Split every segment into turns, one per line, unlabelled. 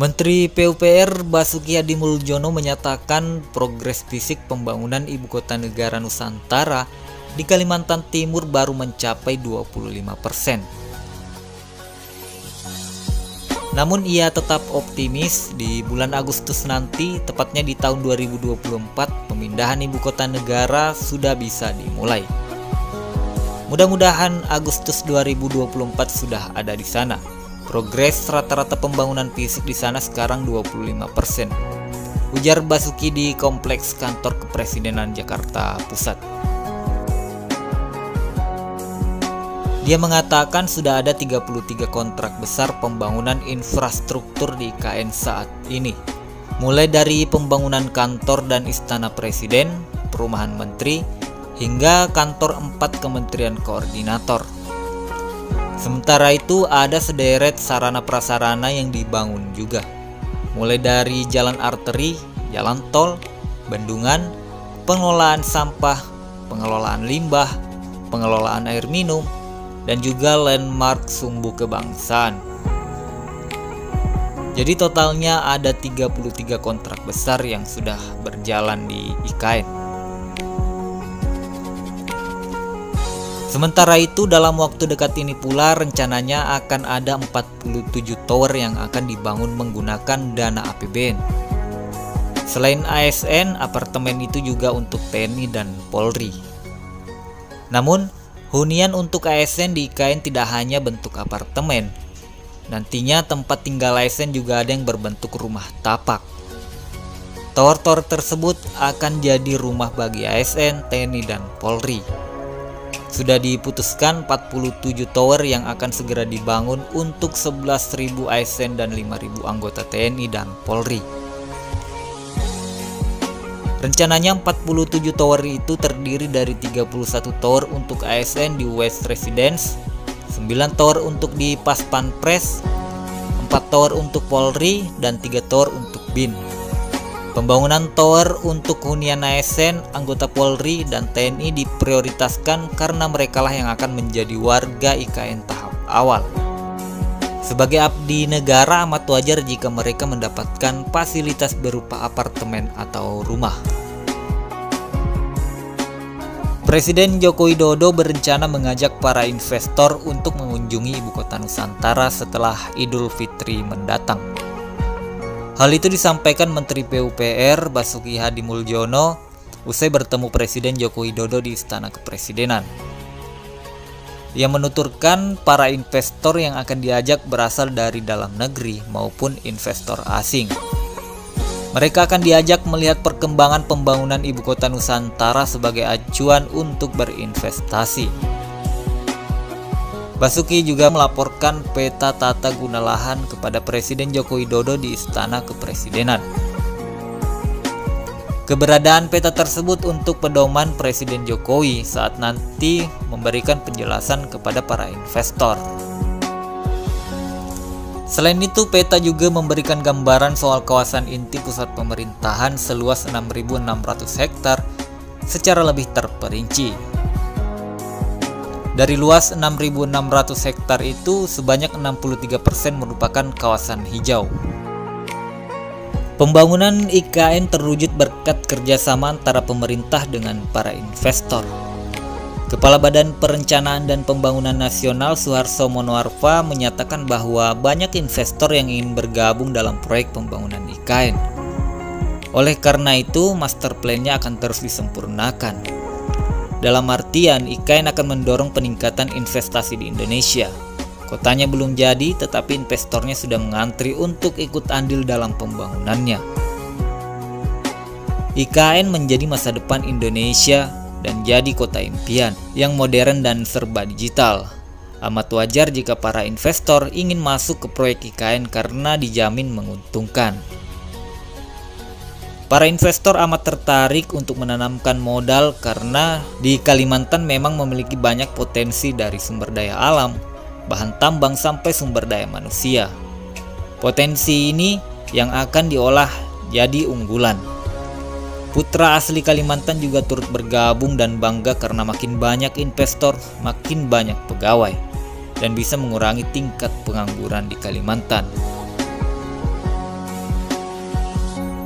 Menteri PUPR Basuki Hadimuljono menyatakan progres fisik pembangunan ibu kota negara Nusantara di Kalimantan Timur baru mencapai 25%. Namun ia tetap optimis di bulan Agustus nanti, tepatnya di tahun 2024, pemindahan ibu kota negara sudah bisa dimulai. Mudah-mudahan Agustus 2024 sudah ada di sana. Progres rata-rata pembangunan fisik di sana sekarang 25%, ujar Basuki di Kompleks Kantor Kepresidenan Jakarta Pusat. Dia mengatakan sudah ada 33 kontrak besar pembangunan infrastruktur di IKN saat ini, mulai dari pembangunan kantor dan istana presiden, perumahan menteri, hingga kantor 4 kementerian koordinator. Sementara itu ada sederet sarana prasarana yang dibangun juga, mulai dari jalan arteri, jalan tol, bendungan, pengelolaan sampah, pengelolaan limbah, pengelolaan air minum, dan juga landmark sumbu kebangsaan. Jadi totalnya ada 33 kontrak besar yang sudah berjalan di IKN. Sementara itu dalam waktu dekat ini pula rencananya akan ada 47 tower yang akan dibangun menggunakan dana APBN. Selain ASN, apartemen itu juga untuk TNI dan Polri. Namun, hunian untuk ASN di IKN tidak hanya bentuk apartemen. Nantinya tempat tinggal ASN juga ada yang berbentuk rumah tapak. Tower-tower tersebut akan jadi rumah bagi ASN, TNI, dan Polri. Sudah diputuskan 47 tower yang akan segera dibangun untuk 11.000 ASN dan 5.000 anggota TNI dan Polri. Rencananya 47 tower itu terdiri dari 31 tower untuk ASN di West Residence, 9 tower untuk di Pas Pampres, 4 tower untuk Polri, dan 3 tower untuk BIN. Pembangunan tower untuk hunian ASN, anggota Polri, dan TNI diprioritaskan karena merekalah yang akan menjadi warga IKN tahap awal. Sebagai abdi negara, amat wajar jika mereka mendapatkan fasilitas berupa apartemen atau rumah. Presiden Joko Widodo berencana mengajak para investor untuk mengunjungi ibu kota Nusantara setelah Idul Fitri mendatang. Hal itu disampaikan Menteri PUPR Basuki Hadimuljono usai bertemu Presiden Joko Widodo di Istana Kepresidenan. Ia menuturkan para investor yang akan diajak berasal dari dalam negeri maupun investor asing. Mereka akan diajak melihat perkembangan pembangunan ibu kota Nusantara sebagai acuan untuk berinvestasi. Basuki juga melaporkan peta tata guna lahan kepada Presiden Joko Widodo di Istana Kepresidenan. Keberadaan peta tersebut untuk pedoman Presiden Jokowi saat nanti memberikan penjelasan kepada para investor. Selain itu, peta juga memberikan gambaran soal kawasan inti pusat pemerintahan seluas 6.600 hektar secara lebih terperinci. Dari luas 6.600 hektar itu, sebanyak 63% merupakan kawasan hijau. Pembangunan IKN terwujud berkat kerjasama antara pemerintah dengan para investor. Kepala Badan Perencanaan dan Pembangunan Nasional Suharso Monoarfa menyatakan bahwa banyak investor yang ingin bergabung dalam proyek pembangunan IKN. Oleh karena itu, master plan-nya akan terus disempurnakan. Dalam artian, IKN akan mendorong peningkatan investasi di Indonesia. Kotanya belum jadi, tetapi investornya sudah mengantri untuk ikut andil dalam pembangunannya. IKN menjadi masa depan Indonesia dan jadi kota impian yang modern dan serba digital. Amat wajar jika para investor ingin masuk ke proyek IKN karena dijamin menguntungkan. Para investor amat tertarik untuk menanamkan modal karena di Kalimantan memang memiliki banyak potensi dari sumber daya alam, bahan tambang sampai sumber daya manusia. Potensi ini yang akan diolah jadi unggulan. Putra asli Kalimantan juga turut bergabung dan bangga karena makin banyak investor, makin banyak pegawai, dan bisa mengurangi tingkat pengangguran di Kalimantan.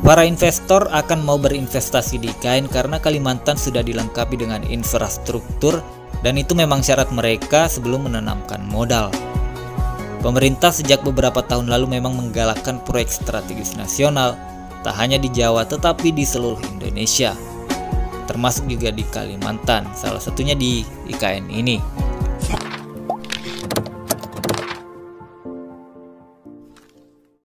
Para investor akan mau berinvestasi di IKN karena Kalimantan sudah dilengkapi dengan infrastruktur dan itu memang syarat mereka sebelum menanamkan modal. Pemerintah sejak beberapa tahun lalu memang menggalakkan proyek strategis nasional, tak hanya di Jawa tetapi di seluruh Indonesia, termasuk juga di Kalimantan, salah satunya di IKN ini.